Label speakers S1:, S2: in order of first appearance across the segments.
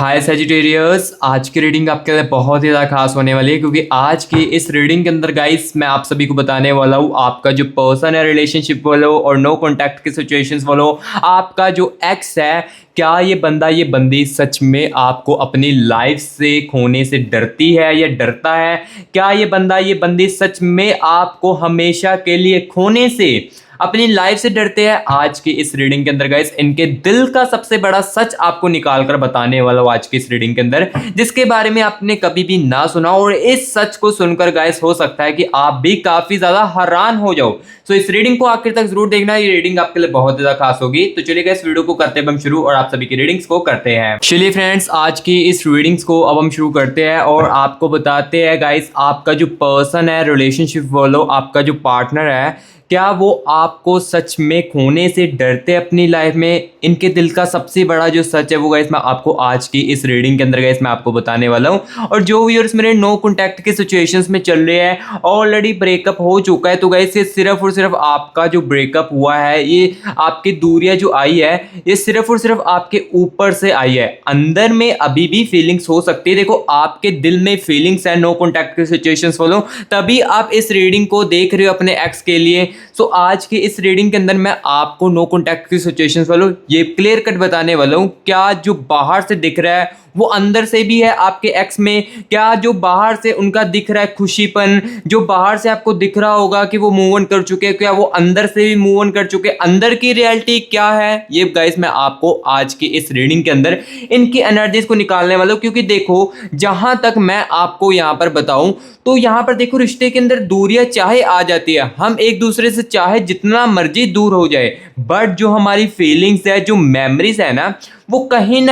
S1: हाय Sagittarius, आज की reading आपके लिए बहुत ही ज़्यादा खास होने वाली है क्योंकि आज की इस रीडिंग के अंदर गाइस मैं आप सभी को बताने वाला हूँ आपका जो पर्सन है रिलेशनशिप वालों और नो कॉन्टैक्ट की सिचुएशंस वालों, आपका जो एक्स है, क्या ये बंदा ये बंदी सच में आपको अपनी लाइफ से खोने से डरती है या डरता है? क्या ये बंदा ये बंदी सच में आपको हमेशा के लिए खोने से अपनी लाइफ से डरते हैं? आज की इस रीडिंग के अंदर गाइस इनके दिल का सबसे बड़ा सच आपको निकाल कर बताने वाला हूं आज की इस रीडिंग के अंदर, जिसके बारे में आपने कभी भी ना सुना। और इस सच को सुनकर गाइस हो सकता है कि आप भी काफी ज्यादा हैरान हो जाओ। तो इस रीडिंग को आखिर तक जरूर देखना, ये रीडिंग आपके लिए बहुत ज्यादा खास होगी। तो चलिए गाइस वीडियो को करते हैं हम शुरू और आप सभी की रीडिंग्स को करते हैं। चलिए फ्रेंड्स, आज की इस रीडिंग्स को अब हम शुरू करते हैं और आपको बताते हैं गाइस आपका जो पर्सन है रिलेशनशिप वालों, आपका जो पार्टनर है, क्या वो आपको सच में खोने से डरते हैं अपनी लाइफ में? इनके दिल का सबसे बड़ा जो सच है वो गाइस मैं आपको आज की इस रीडिंग के अंदर गाइस मैं आपको बताने वाला हूं। और जो व्यूअर्स मेरे नो कॉन्टैक्ट के सिचुएशंस में चल रहे हैं, ऑलरेडी ब्रेकअप हो चुका है, तो गाइस ये सिर्फ और सिर्फ आपका जो ब्रेकअप हुआ है, ये आपकी दूरियां जो आई है, ये सिर्फ और सिर्फ आपके ऊपर से आई है। अंदर में अभी भी फीलिंग्स हो सकती है। देखो, आपके दिल में फीलिंग्स है नो कॉन्टैक्ट के सिचुएशंस वालों, तभी आप इस रीडिंग को देख रहे हो अपने एक्स के लिए। सो आज के इस रीडिंग के अंदर मैं आपको नो कॉन्टैक्ट की सिचुएशंस वालों ये क्लियर कट बताने वाला हूं। क्या जो बाहर से दिख रहा है वो अंदर से भी है आपके एक्स में? क्या जो बाहर से उनका दिख रहा है खुशीपन, जो बाहर से आपको दिख रहा होगा कि वो मूव ऑन कर चुके हैं, क्या वो अंदर से भी मूव ऑन कर चुके हैं? अंदर की रियलिटी क्या है, ये गाइस मैं आपको आज की इस रीडिंग के अंदर इनकी एनर्जीज को निकालने वाला हूं। क्योंकि देखो, जहां तक मैं आपको यहां पर बताऊं तो यहां पर देखो, रिश्ते के अंदर दूरियां चाहे आ जाती है, हम एक दूसरे से चाहे जितना मर्जी दूर हो जाए, बट जो हमारी फीलिंग्स है, जो मेमोरीज है ना, वो कहीं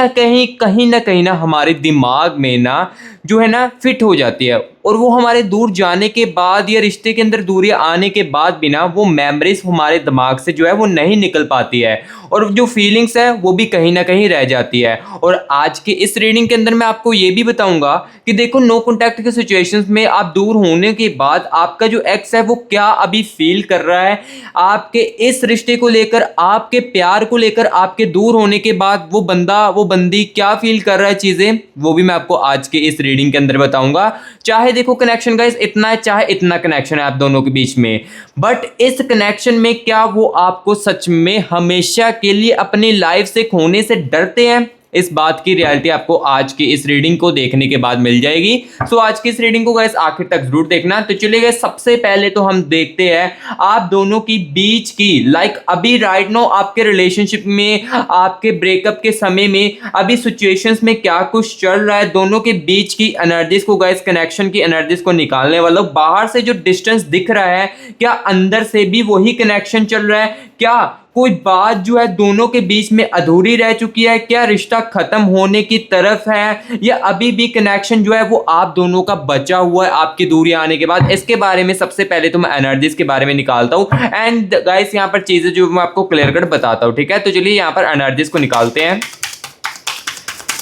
S1: ना हमारे दिमाग में ना जो है ना फिट हो जाती है। और वो हमारे दूर जाने के बाद या रिश्ते के अंदर दूरियां आने के बाद भी ना वो मेमोरीज हमारे दिमाग से जो है वो नहीं निकल पाती है, और जो फीलिंग्स है वो भी कहीं ना कहीं रह जाती है। और आज के इस रीडिंग के अंदर मैं आपको ये भी बताऊंगा कि देखो, नो कॉन्टैक्ट के सिचुएशंस में आप दूर होने के बाद आपका जो एक्स है वो क्या अभी फील कर रहा है आपके इस रिश्ते को लेकर, आपके प्यार को लेकर। आपके दूर होने के बाद वो बंदा वो बंदी क्या फील कर रहा है चीजें, वो भी मैं आपको आज के इस रीडिंग के अंदर बताऊंगा। चाहे देखो कनेक्शन गाइस इतना है, चाहे इतना कनेक्शन है आप दोनों के बीच में, बट इस कनेक्शन में क्या वो आपको सच में हमेशा के लिए अपनी लाइफ से खोने से डरते हैं? इस बात की रियलिटी आपको आज की इस रीडिंग को देखने के बाद मिल जाएगी। सो आज की इस रीडिंग को गाइस आखिर तक जरूर देखना। तो चलिए गाइस, सबसे पहले तो हम देखते हैं आप दोनों की बीच की अभी राइट नो आपके रिलेशनशिप में, आपके ब्रेकअप के समय में अभी सिचुएशंस में क्या कुछ चल रहा है, दोनों के बीच की एनर्जीज को गाइस, कनेक्शन की एनर्जीज को निकालने वाला। बाहर से जो डिस्टेंस दिख रहा है, क्या अंदर से भी वही कनेक्शन चल रहा है? क्या कोई बात जो है दोनों के बीच में अधूरी रह चुकी है? क्या रिश्ता खत्म होने की तरफ है, या अभी भी कनेक्शन जो है वो आप दोनों का बचा हुआ है आपकी दूरी आने के बाद? इसके बारे में सबसे पहले तो मैं एनर्जीज के बारे में निकालता हूं एंड गाइस यहाँ पर चीजें जो मैं आपको क्लियर कट बताता हूं, ठीक है? तो चलिए यहाँ पर एनर्जीज को निकालते हैं।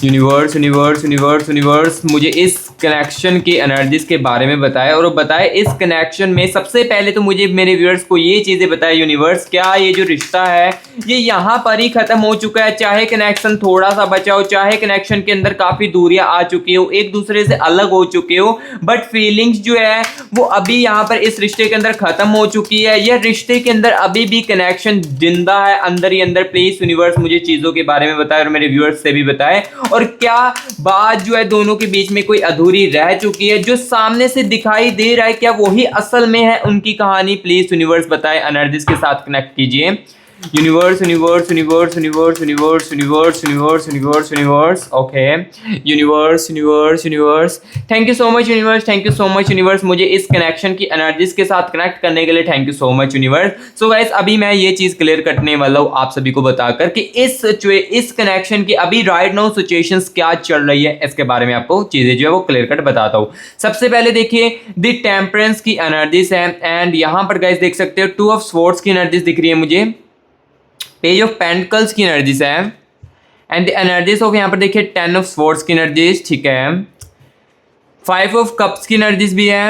S1: यूनिवर्स यूनिवर्स यूनिवर्स यूनिवर्स मुझे इस कनेक्शन की एनर्जीज के बारे में बताए, और बताए इस कनेक्शन में सबसे पहले तो मुझे मेरे व्यूअर्स को ये चीजें बताए यूनिवर्स, क्या ये जो रिश्ता है ये यहाँ पर ही खत्म हो चुका है? चाहे कनेक्शन थोड़ा सा बचा हो, चाहे कनेक्शन के अंदर काफी दूरियां आ चुकी हो, एक दूसरे से अलग हो चुके हो, बट फीलिंग्स जो है वो अभी यहाँ पर इस रिश्ते के अंदर खत्म हो चुकी है, या रिश्ते के अंदर अभी भी कनेक्शन जिंदा है अंदर ही अंदर? प्लीज यूनिवर्स मुझे चीजों के बारे में बताए और मेरे व्यूअर्स से भी बताए। और क्या बात जो है दोनों के बीच में कोई अधूरी रह चुकी है? जो सामने से दिखाई दे रहा है क्या वही असल में है उनकी कहानी? प्लीज यूनिवर्स बताए, एनर्जीज के साथ कनेक्ट कीजिए। Universe universe universe universe universe universe universe universe universe okay, universe universe universe thank you so much universe, thank you so much universe मुझे इस कनेक्शन की एनर्जीज के साथ कनेक्ट करने के लिए thank you so much universe. So guys, अभी मैं ये चीज क्लियर करने वाला हूँ आप सभी को बताकर कि इस कनेक्शन की अभी राइट नाउ सिचुएशंस क्या चल रही है, इसके बारे में आपको चीजें जो है वो क्लियर कट बताता हूँ। सबसे पहले देखिए द टेम्परेंस की एनर्जीज है, एंड यहाँ पर गाइस देख सकते हो टू ऑफ स्वॉर्ड्स की एनर्जीज दिख रही है मुझे, पेज ऑफ पेंटिकल्स की एनर्जीज है, एंड द एनर्जीज ऑफ यहाँ पर देखिए 10 ऑफ स्वॉर्ड्स की एनर्जीज, ठीक है, 5 ऑफ कप्स की एनर्जीज भी है,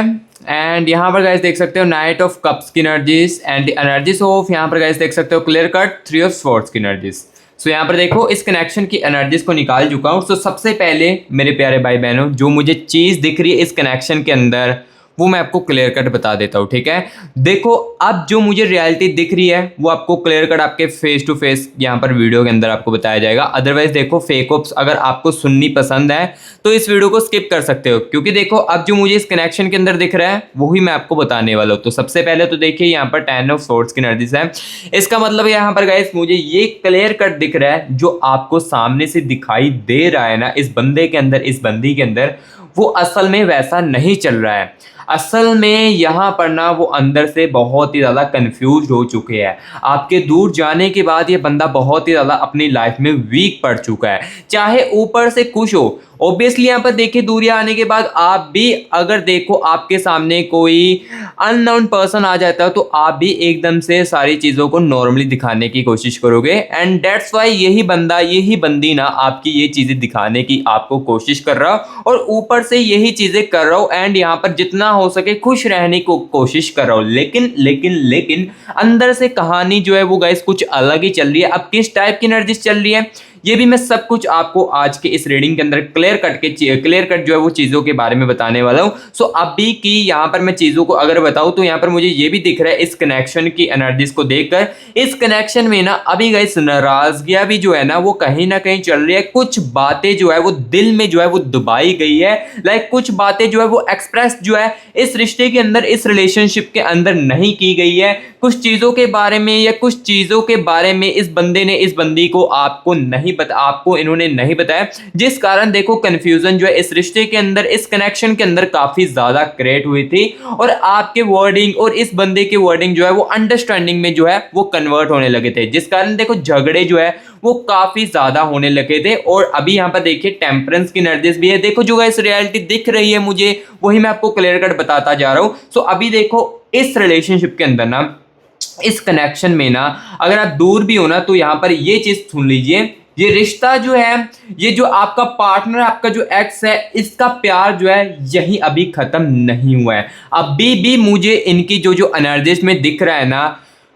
S1: एंड यहाँ पर गाइस देख सकते हो नाइट ऑफ कप्स की energies, and the energies of यहाँ पर गाइस देख सकते हो क्लियर कट 3 ऑफ स्वॉर्ड्स की एनर्जीज। सो यहाँ पर देखो इस कनेक्शन की एनर्जीज को निकाल चुका हूँ। सो सबसे पहले मेरे प्यारे भाई बहनों, जो मुझे चीज़ दिख रही है इस कनेक्शन के अंदर वो मैं आपको क्लियर कट बता देता हूँ, ठीक है। देखो अब जो मुझे रियलिटी दिख रही है वो आपको क्लियर कट आपके फेस टू फेस यहाँ पर वीडियो के अंदर आपको बताया जाएगा। अदरवाइज देखो फेक ओप्स अगर आपको सुननी पसंद है तो इस वीडियो को स्किप कर सकते हो, क्योंकि देखो अब जो मुझे इस कनेक्शन के अंदर दिख रहा है वही मैं आपको बताने वाला हूँ। तो सबसे पहले तो देखिए यहाँ पर 10 ऑफ सोर्ड्स की एनर्जीज है। इसका मतलब यहाँ पर गाइस मुझे ये क्लियर कट दिख रहा है, जो आपको सामने से दिखाई दे रहा है ना इस बंदे के अंदर, इस बंदी के अंदर, वो असल में वैसा नहीं चल रहा है। असल में यहाँ पर ना वो अंदर से बहुत ही ज़्यादा कंफ्यूज हो चुके हैं। आपके दूर जाने के बाद ये बंदा बहुत ही ज़्यादा अपनी लाइफ में वीक पड़ चुका है, चाहे ऊपर से खुश हो। ऑब्वियसली यहाँ पर देखिए दूरियां आने के बाद आप भी अगर देखो आपके सामने कोई अननोन पर्सन आ जाता है तो आप भी एकदम से सारी चीज़ों को नॉर्मली दिखाने की कोशिश करोगे। एंड दैट्स वाई यही बंदा यही बंदी ना आपकी ये चीज़ें दिखाने की आपको कोशिश कर रहा हो और ऊपर से यही चीज़ें कर रहा हो एंड यहाँ पर जितना हो सके खुश रहने को कोशिश कर रहा हो। लेकिन लेकिन लेकिन अंदर से कहानी जो है वो गाइस कुछ अलग ही चल रही है। अब किस टाइप की एनर्जी चल रही है ये भी मैं सब कुछ आपको आज के इस रीडिंग के अंदर क्लियर कट जो है वो चीज़ों के बारे में बताने वाला हूँ। सो अभी की यहाँ पर मैं चीज़ों को अगर बताऊँ तो यहाँ पर मुझे ये भी दिख रहा है इस कनेक्शन की एनर्जीज को देखकर, इस कनेक्शन में ना अभी गाइस नाराजगियाँ भी जो है ना वो कहीं ना कहीं चल रही है। कुछ बातें जो है वो दिल में जो है वो दबाई गई है, लाइक कुछ बातें जो है वो एक्सप्रेस जो है इस रिश्ते के अंदर, इस रिलेशनशिप के अंदर नहीं की गई है। कुछ चीज़ों के बारे में या कुछ चीज़ों के बारे में इस बंदे ने इस बंदी को आपको इन्होंने नहीं बताया, जिस कारण देखो कंफ्यूजन जो है इस रिश्ते के अंदर, इस कनेक्शन के अंदर काफी ज्यादा क्रिएट हुई थी और आपके वर्डिंग और इस बंदे के वर्डिंग जो है वो अंडरस्टैंडिंग में जो है वो कन्वर्ट होने लगे थे, जिस कारण देखो झगड़े जो है वो काफी ज्यादा होने लगे थे। और अभी यहाँ पर देखिए टेम्परेंस की एनर्जीज भी है। देखो जो इस रियलिटी दिख रही है मुझे वही मैं आपको क्लियर कट बताता जा रहा हूँ। सो अभी देखो इस रिलेशनशिप के अंदर ना, इस कनेक्शन में ना अगर आप दूर भी हो ना तो यहाँ पर ये चीज सुन लीजिए, ये रिश्ता जो है, ये जो आपका पार्टनर, आपका जो एक्स है, इसका प्यार जो है यही अभी खत्म नहीं हुआ है। अभी भी मुझे इनकी जो एनर्जीज में दिख रहा है ना,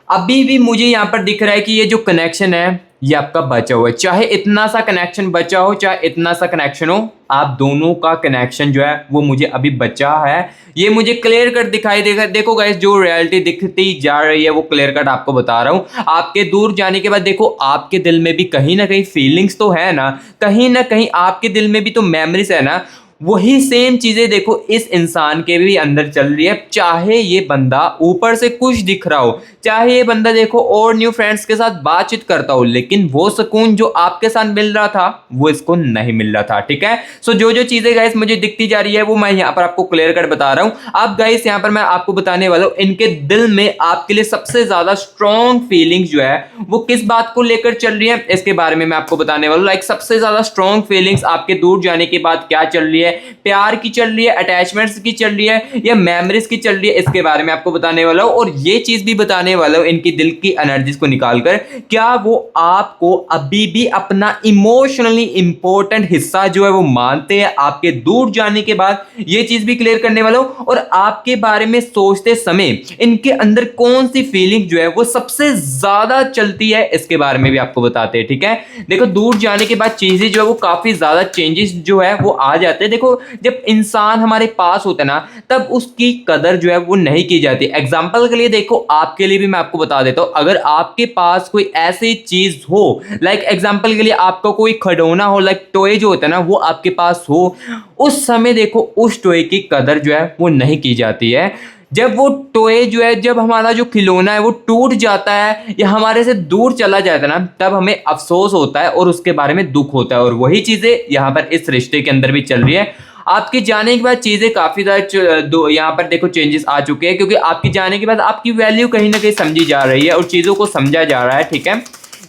S1: अभी भी मुझे यहाँ पर दिख रहा है कि ये जो कनेक्शन है ये आपका बचा हुआ है। चाहे इतना सा कनेक्शन बचा हो, चाहे इतना सा कनेक्शन हो, आप दोनों का कनेक्शन जो है वो मुझे अभी बचा है। ये मुझे क्लियर कट दिखाई देगा। देखो गाइस जो रियलिटी दिखती जा रही है वो क्लियर कट आपको बता रहा हूँ। आपके दूर जाने के बाद देखो आपके दिल में भी कहीं ना कहीं फीलिंग्स तो है ना, कहीं ना कहीं आपके दिल में भी तो मेमोरीज है ना। वही सेम चीजें देखो इस इंसान के भी अंदर चल रही है। चाहे ये बंदा ऊपर से कुछ दिख रहा हो, चाहे ये बंदा देखो और न्यू फ्रेंड्स के साथ बातचीत करता हो, लेकिन वो सुकून जो आपके साथ मिल रहा था वो इसको नहीं मिल रहा था, ठीक है। सो जो चीजें गाइस मुझे दिखती जा रही है वो मैं यहाँ पर आपको क्लियर कर बता रहा हूँ। अब गाइस यहाँ पर मैं आपको बताने वाला हूँ इनके दिल में आपके लिए सबसे ज्यादा स्ट्रॉन्ग फीलिंग्स जो है वो किस बात को लेकर चल रही है, इसके बारे में मैं आपको बताने वाला हूँ। लाइक सबसे ज्यादा स्ट्रॉन्ग फीलिंग्स आपके दूर जाने के बाद क्या चल रही है, प्यार की चल रही है, अटैचमेंट्स की चल रही है या मेमोरीज की चल रही है, इसके बारे में आपको बताने वाला हूं। और ये चीज भी बताने वाला हूं इनकी दिल की एनर्जीज को निकालकर, क्या वो आपको अभी भी अपना इमोशनली इंपॉर्टेंट हिस्सा जो है वो मानते हैं आपके दूर जाने के बाद, ये चीज भी क्लियर करने वाला हूं। और आपके बारे में सोचते समय इनके अंदर कौन सी फीलिंग जो है वो सबसे ज्यादा चलती है, इसके बारे में भी आपको बताते हैं, ठीक है। देखो दूर जाने के बाद चीजें जो है वो काफी ज्यादा चेंजेस जो है वो आ जाते हैं। देखो जब इंसान हमारे पास होता है ना तब उसकी कदर जो है वो नहीं की जाती। एग्जांपल के लिए देखो आपके लिए भी मैं आपको बता देता हूं, अगर आपके पास कोई ऐसी चीज हो, लाइक एग्जांपल के लिए आपका कोई खिलौना हो, लाइक टॉय जो होता है ना वो आपके पास हो, उस समय देखो उस टॉय की कदर जो है वो नहीं की जाती है। जब वो टॉय जो है, जब हमारा जो खिलौना है वो टूट जाता है या हमारे से दूर चला जाता है ना, तब हमें अफसोस होता है और उसके बारे में दुख होता है। और वही चीजें यहाँ पर इस रिश्ते के अंदर भी चल रही है। आपके जाने के बाद चीजें काफी ज्यादा यहाँ पर देखो चेंजेस आ चुके हैं, क्योंकि आपके जाने के बाद आपकी वैल्यू कहीं ना कहीं समझी जा रही है और चीजों को समझा जा रहा है, ठीक है।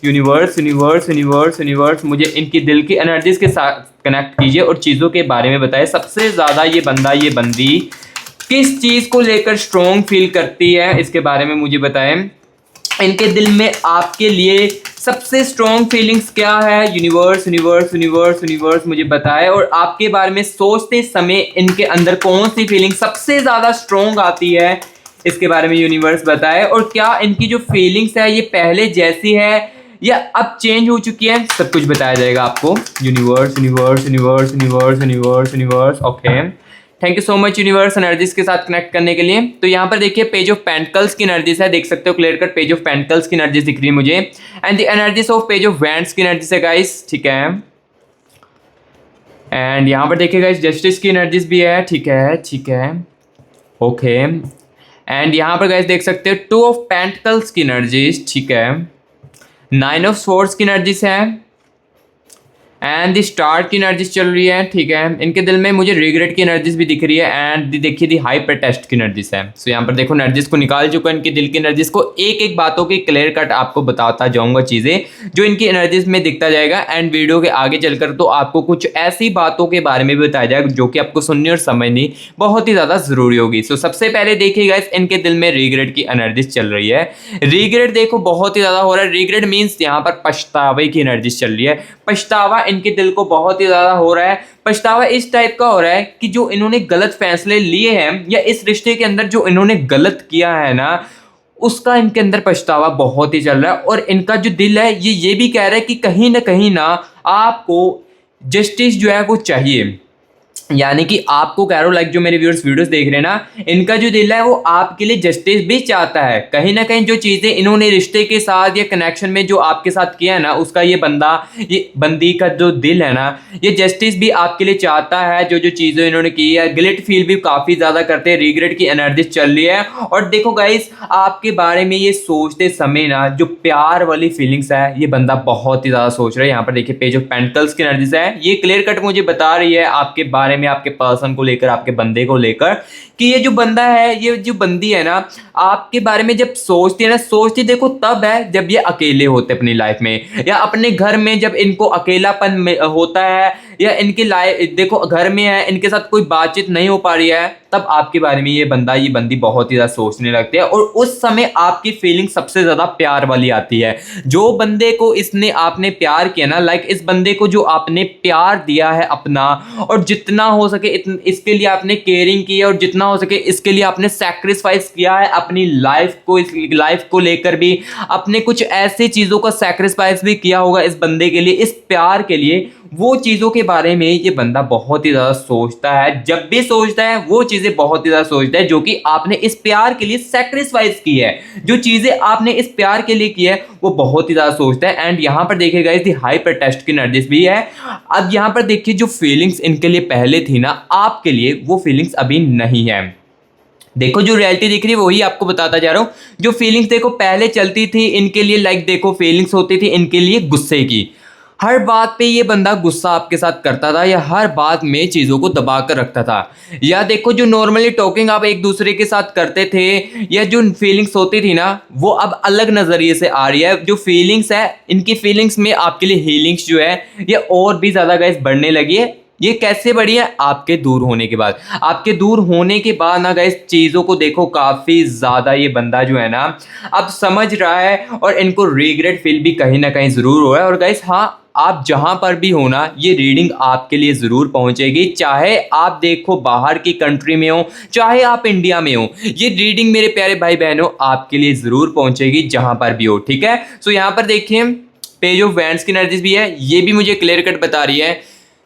S1: यूनिवर्स यूनिवर्स यूनिवर्स यूनिवर्स मुझे इनकी दिल की एनर्जीज के साथ कनेक्ट कीजिए और चीजों के बारे में बताइए। सबसे ज्यादा ये बंदा, ये बंदी किस चीज को लेकर स्ट्रॉन्ग फील करती है, इसके बारे में मुझे बताएं। इनके दिल में आपके लिए सबसे स्ट्रॉन्ग फीलिंग्स क्या है, यूनिवर्स यूनिवर्स यूनिवर्स यूनिवर्स मुझे बताए। और आपके बारे में सोचते समय इनके अंदर कौन सी फीलिंग सबसे ज्यादा स्ट्रॉन्ग आती है, इसके बारे में यूनिवर्स बताए। और क्या इनकी जो फीलिंग्स है ये पहले जैसी है या अब चेंज हो चुकी है, सब कुछ बताया जाएगा आपको। Universe universe universe universe universe universe, okay, thank you so much universe energies के साथ कनेक्ट करने के लिए। तो यहाँ पर देखिए पेज ऑफ पेंटिकल्स की एनर्जीज है, देख सकते हो clear cut page of pentacles की एनर्जीज दिख रही है मुझे, and the energies of page of wands की एनर्जीज है गाइस, ठीक है। एंड यहाँ पर देखिए गाइस जस्टिस की एनर्जीज भी है, ठीक है ठीक है, ओके। एंड यहाँ पर गाइस देख सकते हो टू ऑफ पेंटिकल्स की एनर्जीज, ठीक है। नाइन ऑफ स्वॉर्ड्स की एनर्जीज है, एंड द स्टार की एनर्जीज चल रही है, ठीक है। इनके दिल में मुझे रिग्रेट की एनर्जीज भी दिख रही है, एंड देखिए दी हाइपर टेस्ट की एनर्जीज है। सो यहाँ पर देखो एनर्जीज को निकाल चुका, इनके दिल की एनर्जीज को एक एक बातों की क्लियर कट आपको बताता जाऊंगा, चीजें जो इनकी एनर्जीज में दिखता जाएगा। एंड वीडियो के आगे चलकर तो आपको कुछ ऐसी बातों के बारे में भी बताया जाएगा जो कि आपको सुननी और समझनी बहुत ही ज्यादा जरूरी होगी। सो सबसे पहले देखिएगा इनके दिल में रिग्रेट की एनर्जीज चल रही है। रिग्रेट देखो बहुत ही ज्यादा हो रहा है, रिग्रेट मीन्स यहाँ पर पछतावे की एनर्जीज चल रही है। पछतावा इनके दिल को बहुत ही ज्यादा हो रहा है। पछतावा इस टाइप का हो रहा है कि जो इन्होंने गलत फैसले लिए हैं या इस रिश्ते के अंदर जो इन्होंने गलत किया है ना, उसका इनके अंदर पछतावा बहुत ही चल रहा है। और इनका जो दिल है ये भी कह रहा है कि कहीं ना आपको जस्टिस जो है वो चाहिए, यानी कि आपको कह रहा हूं, लाइक जो मेरे व्यूअर्स वीडियोस देख रहे हैं ना, इनका जो दिल है वो आपके लिए जस्टिस भी चाहता है। कहीं ना कहीं जो चीजें इन्होंने रिश्ते के साथ या कनेक्शन में जो आपके साथ किया है ना, उसका ये बंदा, ये बंदी का जो दिल है ना, ये जस्टिस भी आपके लिए चाहता है। जो जो चीजें इन्होंने की है, गिल्ट फील भी काफी ज्यादा करते हैं, रिग्रेट की एनर्जी चल रही है। और देखो गाइस आपके बारे में ये सोचते समय ना, जो प्यार वाली फीलिंग्स है ये बंदा बहुत ही ज्यादा सोच रहा है। यहाँ पर देखिए पेज ऑफ पेंटिकल्स की एनर्जीज है, ये क्लियर कट मुझे बता रही है आपके बारे में, आपके पर्सन को लेकर, आपके बंदे को लेकर, कि ये जो बंदा है, ये जो बंदी है ना, आपके बारे में जब सोचती है ना, सोचती देखो तब है जब ये अकेले होते अपनी लाइफ में, या अपने घर में जब इनको अकेलापन होता है, या इनकी लाइफ देखो घर में है, इनके साथ कोई बातचीत नहीं हो पा रही है, तब आपके बारे में ये बंदा, ये बंदी बहुत ही ज्यादा सोचने लगती है। और उस समय आपकी फीलिंग सबसे ज्यादा प्यार वाली आती है। जो बंदे को इसने आपने प्यार किया ना, लाइक इस बंदे को जो आपने प्यार दिया है अपना, और जितना हो सके इसके लिए आपने केयरिंग की है, और जितना हो सके इसके लिए आपने सैक्रिफाइस किया है अपनी लाइफ को, इस लाइफ को लेकर भी अपने कुछ ऐसी चीजों का सैक्रिफाइस भी किया होगा इस बंदे के लिए, इस प्यार के लिए। वो चीजों के बारे में ये बंदा बहुत ही ज्यादा सोचता है। जब भी सोचता है वो चीजें बहुत ही ज्यादा सोचता है जो कि आपने इस प्यार के लिए सैक्रिफाइस की है, जो चीजें आपने इस प्यार के लिए की है वो बहुत ही ज्यादा सोचता है। एंड यहां पर देखिएगा इस हाइपर टेस्ट की एनर्जीज भी है। अब यहां पर देखिए जो फीलिंग्स इनके लिए पहले थी ना, आपके लिए वो फीलिंग्स अभी नहीं है। देखो जो रियलिटी दिख रही है वही आपको बताता जा रहा हूं। जो फीलिंग्स देखो पहले चलती थी इनके लिए, लाइक देखो फीलिंग्स होती थी इनके लिए गुस्से की, हर बात पे ये बंदा गुस्सा आपके साथ करता था, या हर बात में चीज़ों को दबा कर रखता था। या देखो जो नॉर्मली टॉकिंग आप एक दूसरे के साथ करते थे, या जो फीलिंग्स होती थी ना, वो अब अलग नज़रिए से आ रही है। जो फीलिंग्स है, इनकी फीलिंग्स में आपके लिए हीलिंग्स जो है ये और भी ज़्यादा गाइस बढ़ने लगी है। ये कैसे बढ़ी है? आपके दूर होने के बाद। आपके दूर होने के बाद ना गाइस चीज़ों को देखो काफ़ी ज़्यादा ये बंदा जो है ना अब समझ रहा है, और इनको रिग्रेट फील भी कहीं ना कहीं ज़रूर हो रहा है। और गाइस हाँ, आप जहां पर भी हो ना, ये रीडिंग आपके लिए ज़रूर पहुंचेगी, चाहे आप देखो बाहर की कंट्री में हो, चाहे आप इंडिया में हो, ये रीडिंग मेरे प्यारे भाई बहनों आपके लिए ज़रूर पहुंचेगी जहां पर भी हो, ठीक है। सो यहाँ पर देखिए पेज ऑफ वैंड्स की एनर्जीज भी है, ये भी मुझे क्लियर कट बता रही है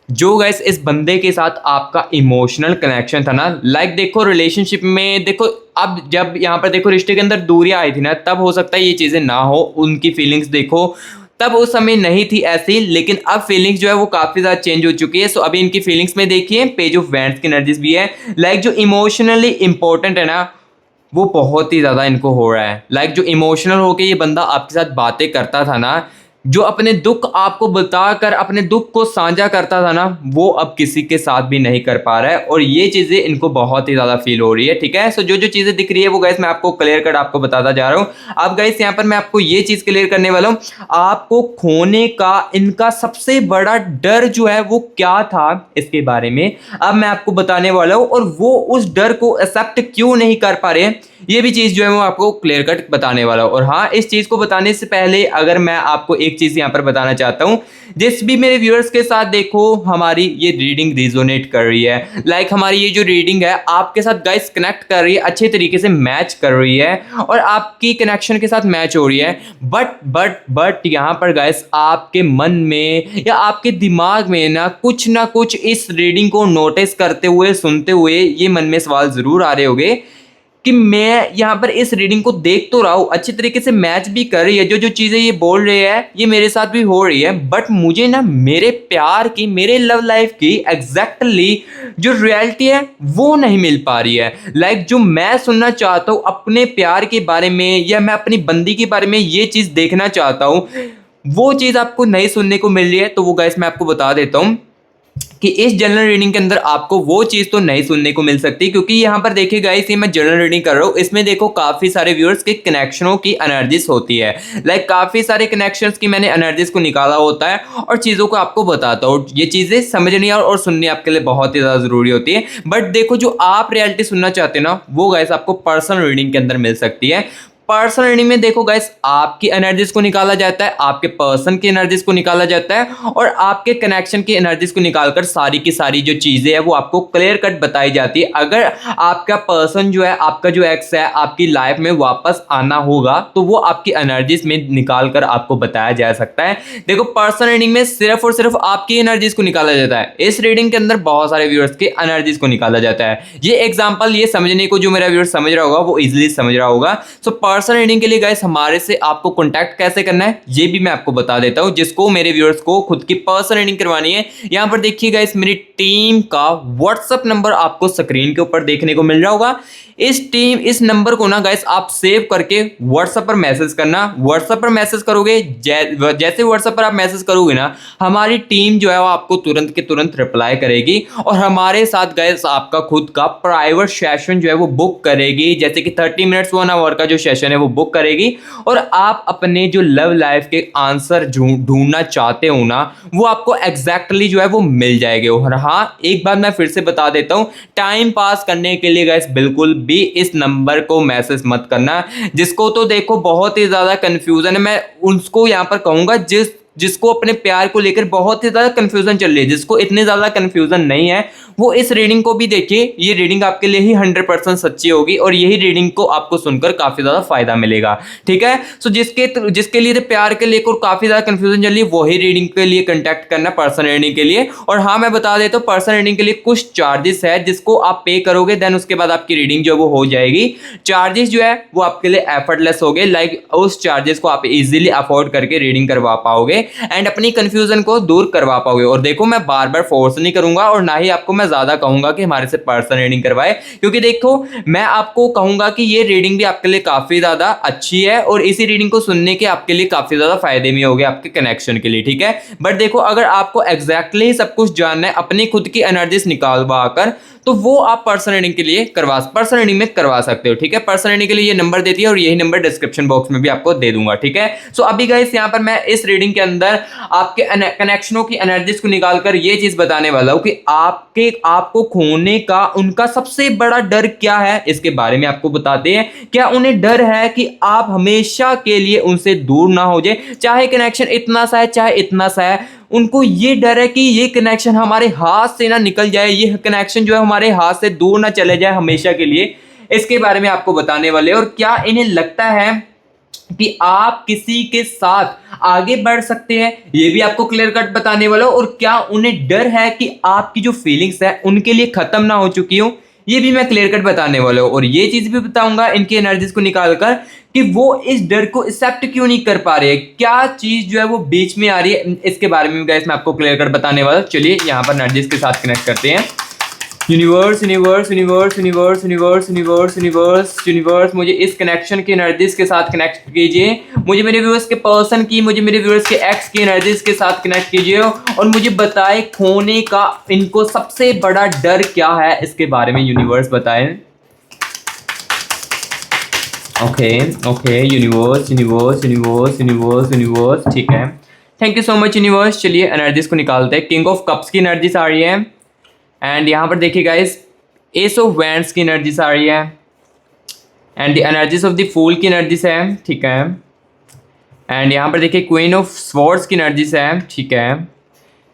S1: जो गाइस इस बंदे के साथ आपका इमोशनल कनेक्शन था ना, लाइक देखो रिलेशनशिप में देखो, अब जब यहाँ पर देखो रिश्ते के अंदर दूरियां आई थी ना, तब हो सकता है ये चीज़ें ना हो, उनकी फीलिंग्स देखो तब उस समय नहीं थी ऐसी, लेकिन अब फीलिंग्स जो है वो काफ़ी ज़्यादा चेंज हो चुकी है। सो अभी इनकी फीलिंग्स में देखिए पेज ऑफ वैंड्स की एनर्जीज भी है, लाइक जो इमोशनली इंपॉर्टेंट है ना वो बहुत ही ज़्यादा इनको हो रहा है। लाइक जो इमोशनल होके ये बंदा आपके साथ बातें करता था ना, जो अपने दुख आपको बताकर अपने दुख को साझा करता था ना, वो अब किसी के साथ भी नहीं कर पा रहा है, और ये चीज़ें इनको बहुत ही ज़्यादा फील हो रही है, ठीक है। सो जो जो चीज़ें दिख रही है वो गाइस मैं आपको क्लियर कट आपको बताता जा रहा हूँ। अब गाइस यहाँ पर मैं आपको ये चीज़ क्लियर करने वाला हूँ, आपको खोने का इनका सबसे बड़ा डर जो है वो क्या था इसके बारे में अब मैं आपको बताने वाला हूँ, और वो उस डर को एक्सेप्ट क्यों नहीं कर पा रहे ये भी चीज़ जो है वो आपको क्लियर कट बताने वाला हूँ। और हाँ, इस चीज़ को बताने से पहले अगर मैं आपको एक एक चीज यहाँ पर बताना चाहता हूँ, जिस भी मेरे व्यूअर्स के साथ देखो हमारी ये रीडिंग रिजोनेट कर रही है, लाइक हमारी ये जो रीडिंग है आपके साथ गाइस कनेक्ट कर रही है, अच्छे तरीके से मैच कर रही है और आपकी कनेक्शन के साथ मैच हो रही है। बट यहाँ पर गाइस आपके मन में या आपके दिमाग में ना कुछ इस रीडिंग को नोटिस करते हुए सुनते हुए ये मन में सवाल जरूर आ रहे होंगे कि मैं यहाँ पर इस रीडिंग को देख तो रहा हूँ, अच्छी तरीके से मैच भी कर रही है, जो जो चीज़ें ये बोल रहे हैं ये मेरे साथ भी हो रही है, बट मुझे ना मेरे प्यार की, मेरे लव लाइफ की एग्जैक्टली जो रियलिटी है वो नहीं मिल पा रही है। लाइक जो मैं सुनना चाहता हूँ अपने प्यार के बारे में या मैं अपनी बंदी के बारे में ये चीज़ देखना चाहता हूँ, वो चीज़ आपको नहीं सुनने को मिल रही है। तो वो गाइस मैं आपको बता देता हूँ कि इस जनरल रीडिंग के अंदर आपको वो चीज़ तो नहीं सुनने को मिल सकती, क्योंकि यहाँ पर देखिए गाइस ये मैं जनरल रीडिंग कर रहा हूँ, इसमें देखो काफ़ी सारे व्यूअर्स के कनेक्शनों की एनर्जीज होती है, लाइक काफ़ी सारे कनेक्शंस की मैंने एनर्जीज को निकाला होता है और चीज़ों को आपको बताता हूँ। ये चीज़ें समझनी और सुननी आपके लिए बहुत ही ज़्यादा ज़रूरी होती है। बट देखो जो आप रियलिटी सुनना चाहते हैं ना वो गाइस आपको पर्सनल रीडिंग के अंदर मिल सकती है। पर्सनल रीडिंग में देखो गाइस आपकी एनर्जीज को निकाला जाता है, आपके पर्सन की एनर्जीज को निकाला जाता है और आपके कनेक्शन की एनर्जीज को निकालकर सारी की सारी जो चीजें है वो आपको क्लियर कट बताई जाती है। अगर आपका पर्सन जो है, आपका जो एक्स है आपकी लाइफ में वापस आना होगा तो वो आपकी एनर्जीज में निकाल कर आपको बताया जा सकता है। देखो पर्सनल रीडिंग में सिर्फ और सिर्फ आपकी एनर्जीज को निकाला जाता है, इस रीडिंग के अंदर बहुत सारे व्यूअर्स की एनर्जीज को निकाला जाता है। ये एग्जांपल ये समझने को जो मेरा व्यूअर समझ रहा होगा वो इजीली समझ रहा होगा। सो पर्सनल रीडिंग के लिए गाइस हमारे से आपको कांटेक्ट कैसे करना है ये भी मैं आपको बता देता हूं, जिसको मेरे व्यूअर्स को खुद की पर्सनल रीडिंग करवानी है। यहां पर देखिए गाइस मेरी टीम का व्हाट्सएप नंबर आपको स्क्रीन के ऊपर देखने को मिल रहा होगा। इस नंबर को ना गाइस आप सेव करके व्हाट्सएप पर मैसेज करना। व्हाट्सएप पर मैसेज करोगे, जैसे व्हाट्सएप पर आप मैसेज करोगे ना हमारी टीम जो है वो आपको तुरंत के तुरंत रिप्लाई करेगी और हमारे साथ गाइस आपका खुद का प्राइवेट सेशन जो है वो बुक करेगी, जैसे कि 30 मिनट्स 1 आवर का जो सेशन है वो बुक करेगी और आप अपने जो लव लाइफ के आंसर ढूंढना चाहते हो ना वो आपको एग्जैक्टली जो है वो मिल जाएंगे। और हाँ एक बात मैं फिर से बता देता हूँ, टाइम पास करने के लिए गाइस बिल्कुल भी इस नंबर को मैसेज मत करना। जिसको तो देखो बहुत ही ज्यादा कंफ्यूजन है, मैं उसको यहां पर कहूंगा जिसको अपने प्यार को लेकर बहुत ही ज्यादा कंफ्यूजन चल रही है, जिसको इतनी ज्यादा कंफ्यूजन नहीं है वो इस रीडिंग को भी देखिए। ये रीडिंग आपके लिए ही 100% सच्ची होगी और यही रीडिंग को आपको सुनकर काफी ज्यादा फायदा मिलेगा, ठीक है। सो जिसके लिए प्यार के लेकर काफी ज्यादा कंफ्यूजन चल रही है वही रीडिंग के लिए कांटेक्ट करना पर्सनल रीडिंग के लिए। और हाँ मैं बता देता हूँ पर्सनल रीडिंग के लिए कुछ चार्जेस है जिसको आप पे करोगे देन उसके बाद आपकी रीडिंग जो वो हो जाएगी। चार्जेस जो है वो आपके लिए एफर्टलेस हो गए, लाइक उस चार्जेस को आप इजीली अफोर्ड करके रीडिंग करवा पाओगे एंड अपनी कंफ्यूजन को दूर करवा पाओगे। और देखो मैं बार बार फोर्स नहीं करूंगा और ना ही आपको मैं ज्यादा कहूंगा कि हमारे से पर्सनल रीडिंग करवाए, क्योंकि देखो मैं आपको कहूंगा कि ये रीडिंग भी आपके लिए काफी ज्यादा अच्छी है और इसी रीडिंग को सुनने के आपके लिए काफी ज्यादा फायदे में होंगे आपके कनेक्शन के लिए, ठीक है। बट देखो अगर आपको एग्जैक्टली सब कुछ जानना है अपनी खुद की एनर्जीज निकालवा कर तो वो आप पर्सनल रीडिंग के लिए पर्सनल रीडिंग में करवा सकते हो, ठीक है। पर्सनल रीडिंग के लिए ये नंबर देती है और यही नंबर डिस्क्रिप्शन बॉक्स में भी आपको दे दूंगा, ठीक है। सो अभी गाइस यहाँ पर मैं इस रीडिंग के अंदर आपके कनेक्शनों की एनर्जीज को निकालकर ये चीज बताने वाला हूं कि आपको खोने का उनका सबसे बड़ा डर क्या है इसके बारे में आपको बताते हैं। क्या उन्हें डर है कि आप हमेशा के लिए उनसे दूर ना हो जाए, चाहे कनेक्शन इतना सा है चाहे इतना सा है, उनको ये डर है कि ये कनेक्शन हमारे हाथ से ना निकल जाए, ये कनेक्शन जो है हमारे हाथ से दूर ना चले जाए हमेशा के लिए। इसके बारे में आपको बताने वाले और क्या इन्हें लगता है कि आप किसी के साथ आगे बढ़ सकते हैं ये भी आपको क्लियर कट बताने वाला और क्या उन्हें डर है कि आपकी जो फीलिंग्स है उनके लिए खत्म ना हो चुकी हो ये भी मैं क्लियर कट बताने वाला हूँ। और ये चीज भी बताऊंगा इनकी एनर्जीज को निकालकर कि वो इस डर को एक्सेप्ट क्यों नहीं कर पा रहे, क्या चीज जो है वो बीच में आ रही है, इसके बारे में गाइस मैं आपको क्लियर कट बताने वाला हूँ। चलिए यहाँ पर एनर्जीज के साथ कनेक्ट करते हैं। Universe universe universe universe universe universe universe universe मुझे इस कनेक्शन की एनर्जीज के साथ कनेक्ट कीजिए, मुझे मेरे व्यूअर्स के पर्सन की, मुझे मेरे व्यूअर्स के एक्स की एनर्जीज के साथ कनेक्ट कीजिए और मुझे बताए खोने का इनको सबसे बड़ा डर क्या है इसके बारे में यूनिवर्स बताएं। Okay universe universe universe universe universe, ठीक है, thank you so much universe. चलिए एनर्जीज को निकालते हैं। किंग ऑफ कप्स की एनर्जीज आ रही है एंड यहाँ पर देखिए गाइस एस ऑफ वैंड्स की एनर्जीज आ रही है and the energies of the fool की एनर्जीज है, ठीक है। एंड यहाँ पर देखिए क्वीन ऑफ स्वॉर्ड्स की एनर्जीज है, ठीक है।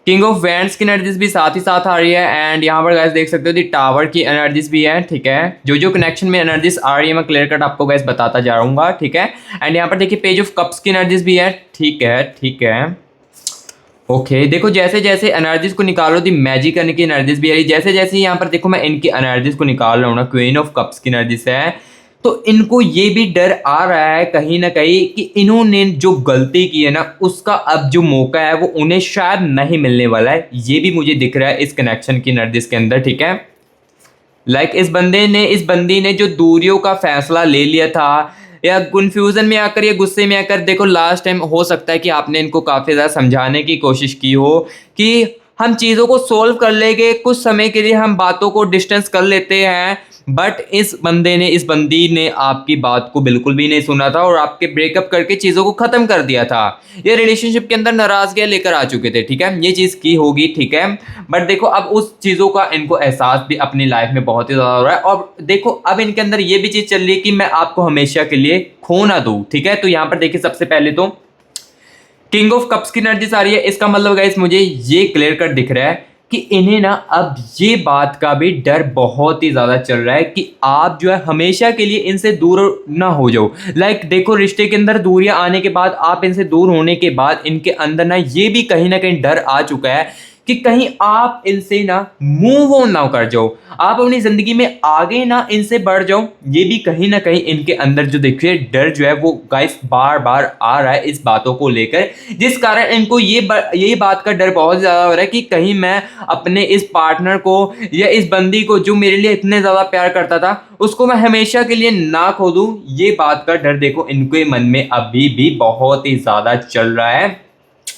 S1: किंग ऑफ वैंड्स की एनर्जीज भी साथ ही साथ आ रही है। एंड यहाँ पर गाइस देख सकते हो दी टावर की एनर्जीज भी है, ठीक है। जो कनेक्शन में एनर्जीज आ रही है मैं क्लियर कट आपको गाइस बताता जा रहूंगा, ठीक है। एंड यहाँ पर देखिए पेज ऑफ कप्स की एनर्जीज भी है, ठीक है, ठीक है। ओके देखो जैसे जैसे एनर्जीज को निकालो दी मैजिक करने की एनर्जीज भी आ रही है। जैसे जैसे यहाँ पर देखो मैं इनकी एनर्जीज को निकाल रहा हूँ ना, क्वीन ऑफ कप्स की एनर्जीज है, तो इनको ये भी डर आ रहा है कहीं ना कहीं कि इन्होंने जो गलती की है ना उसका अब जो मौका है वो उन्हें शायद नहीं मिलने वाला है। ये भी मुझे दिख रहा है इस कनेक्शन की एनर्जीज के अंदर, ठीक है। इस बंदी ने जो दूरियों का फैसला ले लिया था, या कंफ्यूजन में आकर या गुस्से में आकर, देखो लास्ट टाइम हो सकता है कि आपने इनको काफ़ी ज़्यादा समझाने की कोशिश की हो कि हम चीज़ों को सोल्व कर लेंगे, कुछ समय के लिए हम बातों को डिस्टेंस कर लेते हैं, बट इस बंदी ने आपकी बात को बिल्कुल भी नहीं सुना था और आपके ब्रेकअप करके चीज़ों को ख़त्म कर दिया था। ये रिलेशनशिप के अंदर नाराज़गियाँ लेकर आ चुके थे, ठीक है। ये चीज़ की होगी, ठीक है। बट देखो अब उस चीज़ों का इनको एहसास भी अपनी लाइफ में बहुत ही ज़्यादा हो रहा है। और देखो अब इनके अंदर ये भी चीज़ चल रही है कि मैं आपको हमेशा के लिए खो ना दूँ, ठीक है। तो यहाँ पर देखिए सबसे पहले तो किंग ऑफ कप्स की एनर्जीज आ रही है। इसका मतलब गाइस मुझे ये क्लियर कट दिख रहा है कि इन्हें ना अब ये बात का भी डर बहुत ही ज़्यादा चल रहा है कि आप जो है हमेशा के लिए इनसे दूर ना हो जाओ। देखो रिश्ते के अंदर दूरियां आने के बाद, आप इनसे दूर होने के बाद इनके अंदर ना ये भी कहीं ना कहीं डर आ चुका है कि कहीं आप इनसे ना मूव ऑन ना कर जाओ, आप अपनी जिंदगी में आगे ना इनसे बढ़ जाओ। ये भी कहीं ना कहीं इनके अंदर जो देखिए डर जो है वो गाइस बार बार आ रहा है इस बातों को लेकर, जिस कारण इनको ये बात का डर बहुत ज्यादा हो रहा है कि कहीं मैं अपने इस पार्टनर को या इस बंदी को जो मेरे लिए इतने ज्यादा प्यार करता था उसको मैं हमेशा के लिए ना खो दूं। ये बात का डर देखो इनके मन में अभी भी बहुत ही ज्यादा चल रहा है।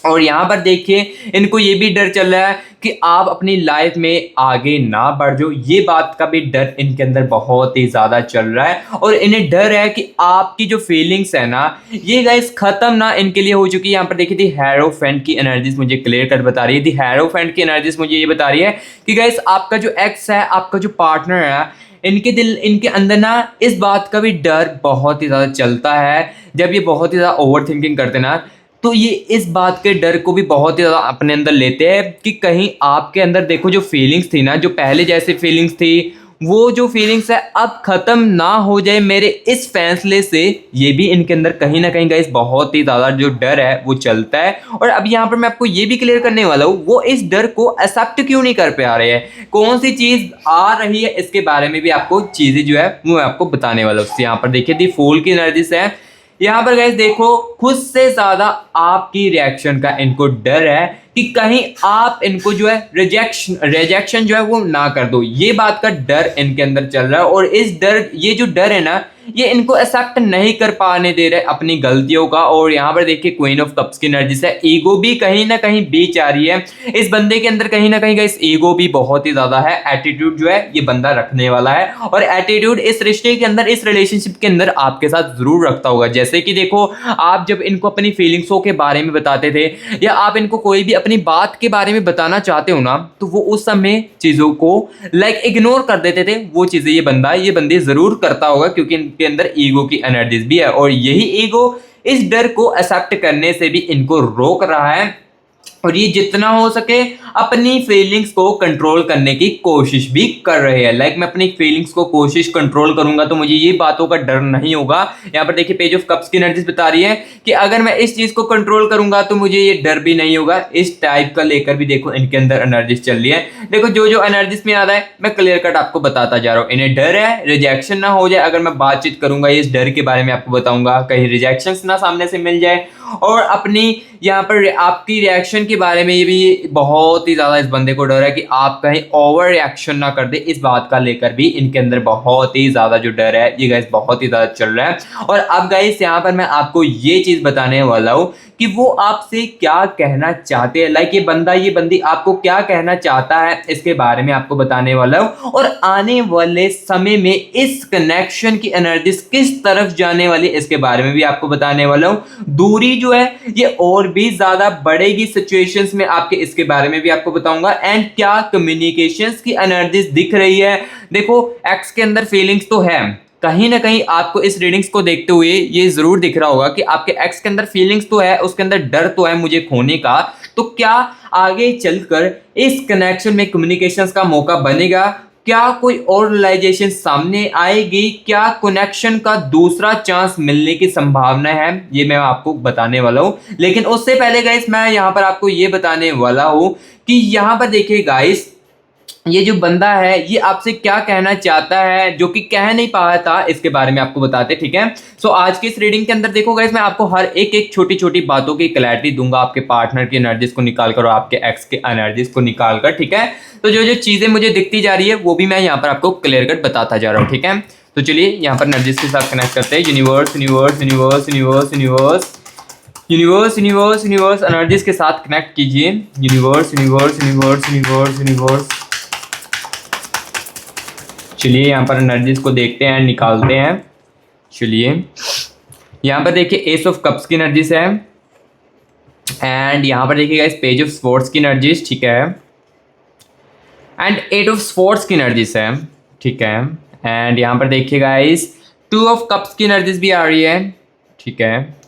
S1: और यहाँ पर देखिए इनको ये भी डर चल रहा है कि आप अपनी लाइफ में आगे ना बढ़ जाओ। ये बात का भी डर इनके अंदर बहुत ही ज़्यादा चल रहा है और इन्हें डर है कि आपकी जो फीलिंग्स है ना ये गाइस ख़त्म ना इनके लिए हो चुकी है। यहाँ पर देखिए थी हेरोफेंट की एनर्जीज मुझे क्लियर कर बता रही है। थी हेरोफेंट की एनर्जीज मुझे ये बता रही है कि गाइस आपका जो एक्स है, आपका जो पार्टनर है, इनके अंदर ना इस बात का भी डर बहुत ही ज़्यादा चलता है। जब ये बहुत ही ज़्यादा ओवर थिंकिंग करते ना तो ये इस बात के डर को भी बहुत ही ज़्यादा अपने अंदर लेते हैं कि कहीं आपके अंदर देखो जो फीलिंग्स थी ना, जो पहले जैसी फीलिंग्स थी, वो जो फीलिंग्स है अब ख़त्म ना हो जाए मेरे इस फैसले से। ये भी इनके अंदर कहीं ना कहीं गाइस बहुत ही ज़्यादा जो डर है वो चलता है। और अब यहाँ पर मैं आपको ये भी क्लियर करने वाला हूँ वो इस डर को एक्सेप्ट क्यों नहीं कर पा रहे हैं, कौन सी चीज़ आ रही है, इसके बारे में भी आपको चीज़ें जो है वो मैं आपको बताने वाला हूँ। यहाँ पर देखिए दी फूल की एनर्जी से यहाँ पर गाइस देखो खुद से ज्यादा आपकी रिएक्शन का इनको डर है कि कहीं आप इनको जो है रिजेक्शन जो है वो ना कर दो। ये बात का डर इनके अंदर चल रहा है और ये जो डर है ना ये इनको एक्सेप्ट नहीं कर पाने दे रहे अपनी गलतियों का। और यहाँ पर देखिए क्वीन ऑफ कप्स की एनर्जी से ईगो भी कहीं ना कहीं बीच आ रही है इस बंदे के अंदर। कहीं ना कहीं गाइस ईगो भी बहुत ही ज्यादा है। एटीट्यूड जो है ये बंदा रखने वाला है और एटीट्यूड इस रिश्ते के अंदर, इस रिलेशनशिप के अंदर आपके साथ जरूर रखता होगा। जैसे कि देखो आप जब इनको अपनी फीलिंग्सों के बारे में बताते थे या आप इनको कोई भी अपनी बात के बारे में बताना चाहते हो ना तो वो उस समय चीजों को इग्नोर कर देते थे। वो चीजें ये बंदी जरूर करता होगा क्योंकि इनके अंदर ईगो की एनर्जीज भी है और यही ईगो इस डर को एक्सेप्ट करने से भी इनको रोक रहा है। और ये जितना हो सके अपनी फीलिंग्स को कंट्रोल करने की कोशिश भी कर रहे हैं। मैं अपनी फीलिंग्स को कोशिश कंट्रोल करूंगा तो मुझे ये बातों का डर नहीं होगा। यहाँ पर देखिए पेज ऑफ कप्स की एनर्जीज बता रही है कि अगर मैं इस चीज को कंट्रोल करूंगा तो मुझे ये डर भी नहीं होगा। इस टाइप का लेकर भी देखो इनके अंदर एनर्जीज चल रही है। देखो जो एनर्जीज में आ रहा है मैं क्लियर कट आपको बताता जा रहा हूँ। इन्हें डर है रिजेक्शन ना हो जाए। अगर मैं बातचीत करूंगा इस डर के बारे में आपको बताऊंगा, कहीं रिजेक्शन ना सामने से मिल जाए। और अपनी यहाँ पर आपकी रिएक्शन के बारे में ये भी बहुत ही ज्यादा इस बंदे को डर है कि आप कहीं ओवर रिएक्शन ना कर दे। इस बात का लेकर भी इनके अंदर बहुत ही ज्यादा जो डर है ये गाइस बहुत ही ज्यादा चल रहा है। और अब गाइस यहाँ पर मैं आपको ये चीज बताने वाला हूँ कि वो आपसे क्या कहना चाहते हैं। ये बंदी आपको क्या कहना चाहता है इसके बारे में आपको बताने वाला हूँ। और आने वाले समय में इस कनेक्शन की एनर्जीज किस तरफ जाने वाली इसके बारे में भी आपको बताने वाला हूँ। दूरी जो है ये और भी ज्यादा बढ़ेगी सिचुएशंस में आपके, इसके बारे में भी आपको बताऊंगा। एंड क्या कम्युनिकेशंस की एनर्जीज दिख रही है। देखो एक्स के अंदर फीलिंग्स तो है, कहीं ना कहीं आपको इस रीडिंग्स को देखते हुए ये जरूर दिख रहा होगा कि आपके एक्स के अंदर फीलिंग्स तो है, उसके अंदर डर तो है मुझे खोने का। तो क्या आगे चलकर इस कनेक्शन में कम्युनिकेशंस का मौका बनेगा? क्या कोई और रियलाइजेशन सामने आएगी? क्या कनेक्शन का दूसरा चांस मिलने की संभावना है? ये मैं आपको बताने वाला हूं। लेकिन उससे पहले गाइस मैं यहाँ पर आपको ये बताने वाला हूं कि यहाँ पर देखिए गाइस, ये जो बंदा है ये आपसे क्या कहना चाहता है जो कि कह नहीं पाया था, इसके बारे में आपको बताते। ठीक है, सो आज की इस रीडिंग के अंदर देखो गाइस, मैं आपको हर एक एक छोटी छोटी बातों की क्लैरिटी दूंगा, आपके पार्टनर की एनर्जीज को निकाल कर और आपके एक्स के एनर्जीज को निकाल कर। ठीक है, तो जो जो चीजें मुझे दिखती जा रही है वो भी मैं यहाँ पर आपको क्लियर कट बताता जा रहा हूँ। ठीक है, तो चलिए यहाँ पर एनर्जीज के साथ कनेक्ट करते हैं। Universe universe universe universe universe universe universe universe energies के साथ कनेक्ट कीजिए। Universe universe universe universe universe. चलिए यहाँ पर एनर्जीज को देखते हैं, निकालते हैं। चलिए यहाँ पर देखिए एस ऑफ कप्स की एनर्जीज है, एंड यहाँ पर देखिए गाइस पेज ऑफ स्वॉर्ड्स की एनर्जीज। ठीक है, एंड एट ऑफ स्वॉर्ड्स की एनर्जीज है। ठीक है, एंड यहाँ पर देखिए गाइस टू ऑफ कप्स की एनर्जीज भी आ रही है। ठीक है,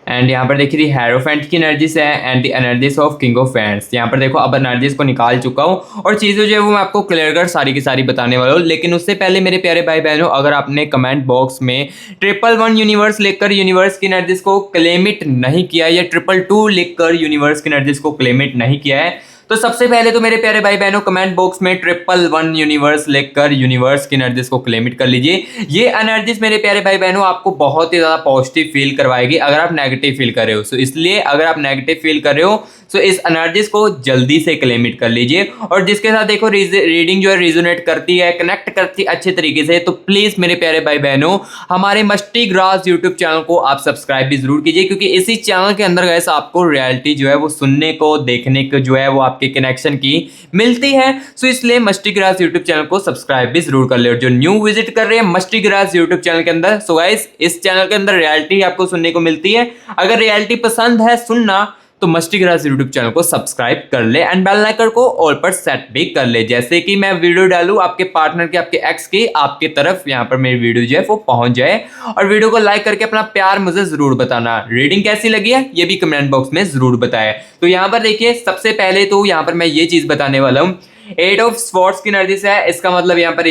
S1: एंड यहाँ पर देखिए दी हेरोफेंट की एनर्जीज है and the energies of king of wands. यहाँ पर देखो अब एनर्जीज को निकाल चुका हूँ और चीज़ें जो है वो मैं आपको क्लियर कर सारी की सारी बताने वाला हूँ। लेकिन उससे पहले मेरे प्यारे भाई बहनों, अगर आपने कमेंट बॉक्स में 111 यूनिवर्स लिखकर यूनिवर्स की एनर्जीज को क्लेमिट नहीं किया या 222 लिखकर यूनिवर्स की एनर्जीज को क्लेमिट नहीं किया है, तो सबसे पहले तो मेरे प्यारे भाई बहनों कमेंट बॉक्स में 111 यूनिवर्स लिखकर यूनिवर्स की एनर्जीज को क्लेमिट कर लीजिए। ये एनर्जीज मेरे प्यारे भाई बहनों आपको बहुत ही ज़्यादा पॉजिटिव फील करवाएगी अगर आप नेगेटिव फील कर रहे हो। सो इसलिए अगर आप नेगेटिव फील कर रहे हो सो इस एनर्जीज को जल्दी से क्लेमिट कर लीजिए। और जिसके साथ देखो रीडिंग जो है रिजोनेट करती है, कनेक्ट करती है अच्छे तरीके से, तो प्लीज़ मेरे प्यारे भाई बहनों हमारे मस्टी ग्रास यूट्यूब चैनल को आप सब्सक्राइब भी जरूर कीजिए, क्योंकि इसी चैनल के अंदर गैस आपको रियलिटी जो है वो सुनने को, देखने को जो है वो आपके कनेक्शन की मिलती है। सो इसलिए मस्टी ग्रास यूट्यूब चैनल को सब्सक्राइब भी जरूर कर ले। और जो न्यू विजिट कर रहे हैं मस्टी ग्रास यूट्यूब चैनल के अंदर, सो गाइस इस चैनल के अंदर रियलिटी आपको सुनने को मिलती है। अगर रियलिटी पसंद है सुनना तो मस्टी ग्रास यूट्यूब चैनल को सब्सक्राइब कर ले एंड बेल आइकन को ऑल पर सेट भी कर ले, जैसे कि मैं वीडियो डालूं आपके पार्टनर के, आपके एक्स की, आपके तरफ यहाँ पर मेरी वीडियो जो है वो पहुंच जाए। और वीडियो को लाइक करके अपना प्यार मुझे जरूर बताना। रीडिंग कैसी लगी है ये भी कमेंट बॉक्स में जरूर बताएं। तो यहाँ पर देखिए सबसे पहले तो यहाँ पर मैं ये चीज बताने वाला हूँ, 8 ऑफ स्वॉर्ड्स की एनर्जी से है। इसका मतलब यहाँ पर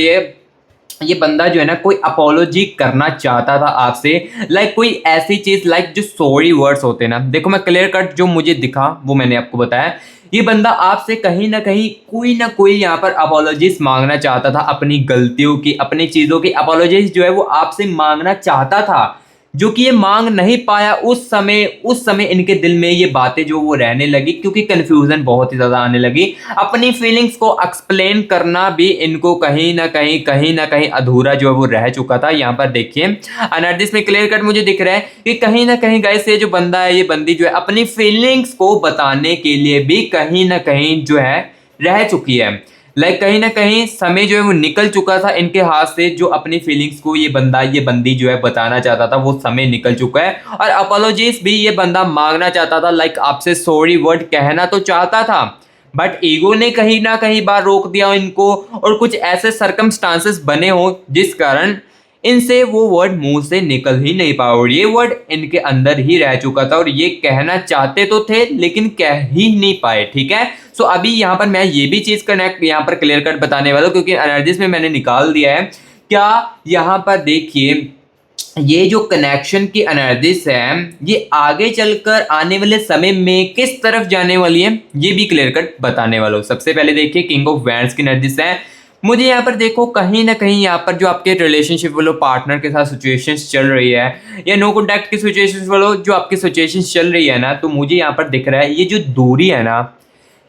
S1: ये बंदा जो है ना कोई अपोलॉजी करना चाहता था आपसे, लाइक कोई ऐसी चीज लाइक जो सॉरी वर्ड्स होते हैं ना। देखो मैं क्लियर कट जो मुझे दिखा वो मैंने आपको बताया। ये बंदा आपसे कहीं ना कोई यहाँ पर अपोलॉजीज मांगना चाहता था, अपनी गलतियों की, अपनी चीजों की अपोलॉजीज जो है वो आपसे मांगना चाहता था, जो कि ये मांग नहीं पाया। उस समय इनके दिल में ये बातें जो वो रहने लगी, क्योंकि कंफ्यूजन बहुत ही ज्यादा आने लगी। अपनी फीलिंग्स को एक्सप्लेन करना भी इनको कहीं ना कहीं अधूरा जो है वो रह चुका था। यहाँ पर देखिए एनर्जीज में क्लियर कट मुझे दिख रहा है कि कहीं ना कहीं गाइस ये जो बंदा है, ये बंदी जो है अपनी फीलिंग्स को बताने के लिए भी कहीं ना कहीं जो है रह चुकी है। लाइक कहीं ना कहीं समय जो है वो निकल चुका था इनके हाथ से, जो अपनी फीलिंग्स को ये बंदी जो है बताना चाहता था वो समय निकल चुका है। और अपोलॉजीज भी ये बंदा मांगना चाहता था, लाइक आपसे सॉरी वर्ड कहना तो चाहता था, बट ईगो ने कहीं ना कहीं बार रोक दिया इनको, और कुछ ऐसे सर्कमस्टांसेस बने हो जिस कारण इनसे वो वर्ड मुंह से निकल ही नहीं पाया, और ये वर्ड इनके अंदर ही रह चुका था और ये कहना चाहते तो थे लेकिन कह ही नहीं पाए। ठीक है, सो अभी यहाँ पर मैं ये भी चीज कनेक्ट यहाँ पर क्लियर कट बताने वाला हूँ, क्योंकि एनर्जीज में मैंने निकाल दिया है। क्या यहाँ पर देखिए ये जो कनेक्शन की एनर्जीज है ये आगे चलकर आने वाले समय में किस तरफ जाने वाली है ये भी क्लियर कट बताने वाला हूँ। सबसे पहले देखिए किंग ऑफ वैंड्स की एनर्जीज है। मुझे यहाँ पर देखो कहीं ना कहीं यहाँ पर जो आपके रिलेशनशिप वालों पार्टनर के साथ सिचुएशंस चल रही है, या नो कॉन्टैक्ट की सिचुएशंस वालों जो आपकी सिचुएशंस चल रही है ना, तो मुझे यहाँ पर दिख रहा है ये जो दूरी है ना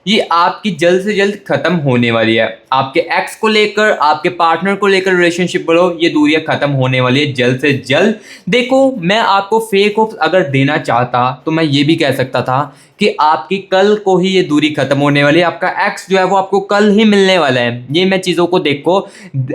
S1: ये आपकी जल्द से जल्द खत्म होने वाली है। आपके एक्स को लेकर, आपके पार्टनर को लेकर रिलेशनशिप बोलो, ये दूरियां खत्म होने वाली है जल्द से जल्द। देखो मैं आपको फेक होप्स अगर देना चाहता तो मैं ये भी कह सकता था कि आपकी कल को ही ये दूरी खत्म होने वाली है, आपका एक्स जो है वो आपको कल ही मिलने वाला है। ये मैं चीज़ों को देखो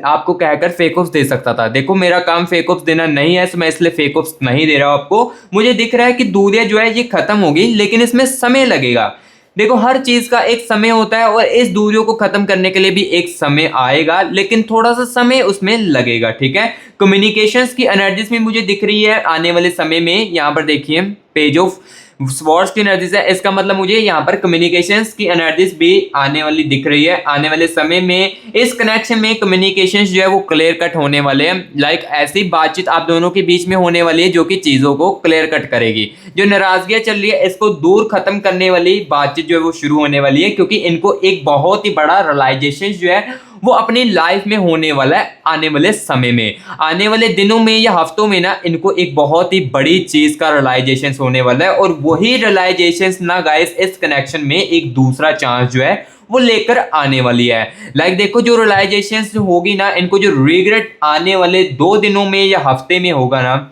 S1: आपको कहकर फेक होप्स दे सकता था। देखो मेरा काम फेक होप्स देना नहीं है, तो मैं इसलिए फेक होप्स नहीं दे रहा हूँ आपको। मुझे दिख रहा है कि दूरियां जो है ये खत्म होगी, लेकिन इसमें समय लगेगा। देखो हर चीज का एक समय होता है और इस दूरियों को खत्म करने के लिए भी एक समय आएगा, लेकिन थोड़ा सा समय उसमें लगेगा, ठीक है। कम्युनिकेशंस की एनर्जीज में मुझे दिख रही है आने वाले समय में, यहाँ पर देखिए पेज ऑफ स्वॉर्ड्स की एनर्जीज है, इसका मतलब मुझे यहाँ पर कम्युनिकेशंस की एनर्जीज भी आने वाली दिख रही है। आने वाले समय में इस कनेक्शन में कम्युनिकेशंस जो है वो क्लियर कट होने वाले हैं। लाइक ऐसी बातचीत आप दोनों के बीच में होने वाली है जो कि चीजों को क्लियर कट करेगी। जो नाराजगियां चल रही है इसको दूर खत्म करने वाली बातचीत जो है वो शुरू होने वाली है, क्योंकि इनको एक बहुत ही बड़ा रियलाइजेशन जो है वो अपनी लाइफ में होने वाला है। आने वाले समय में, आने वाले दिनों में या हफ्तों में ना, इनको एक बहुत ही बड़ी चीज का रियलाइजेशन होने वाला है, और वही रियलाइजेशन ना गाइस इस कनेक्शन में एक दूसरा चांस जो है वो लेकर आने वाली है। लाइक देखो जो रियलाइजेशन होगी ना, इनको जो रिग्रेट आने वाले 2 दिनों में या हफ्ते में होगा ना,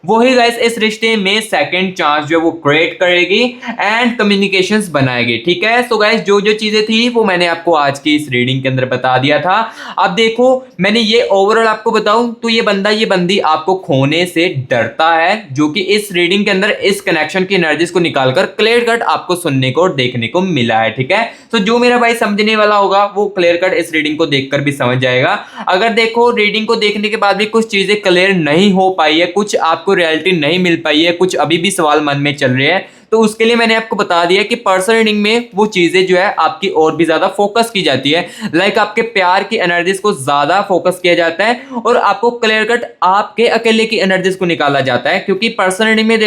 S1: वही गाइस इस रिश्ते में सेकंड चांस जो है वो क्रिएट करेगी एंड कम्युनिकेशंस बनाएगी, ठीक है। सो गाइस जो जो चीजें थी वो मैंने आपको आज की इस रीडिंग के अंदर बता दिया था। अब देखो मैंने ये ओवरऑल आपको बताऊं तो ये बंदा ये बंदी आपको खोने से डरता है, जो कि इस रीडिंग के अंदर इस कनेक्शन की एनर्जीज को निकालकर क्लियर कट आपको सुनने को और देखने को मिला है, ठीक है। तो जो मेरा भाई समझने वाला होगा वो क्लियर कट इस रीडिंग को देखकर भी समझ जाएगा। अगर देखो रीडिंग को देखने के बाद भी कुछ चीजें क्लियर नहीं हो पाई है, कुछ आपको रियलिटी नहीं मिल पाई है, कुछ अभी भी सवाल मन में चल रहे हैं, तो उसके लिए मैंने आपको बता दिया कि पर्सनल रीडिंग में वो चीजें जो है आपकी और भी ज्यादा फोकस की जाती है। लाइक आपके प्यार की एनर्जीज को ज्यादा फोकस किया जाता है और आपको क्लियर कट आपके अकेले की एनर्जीज को निकाला जाता है, क्योंकि पर्सनल रीडिंग में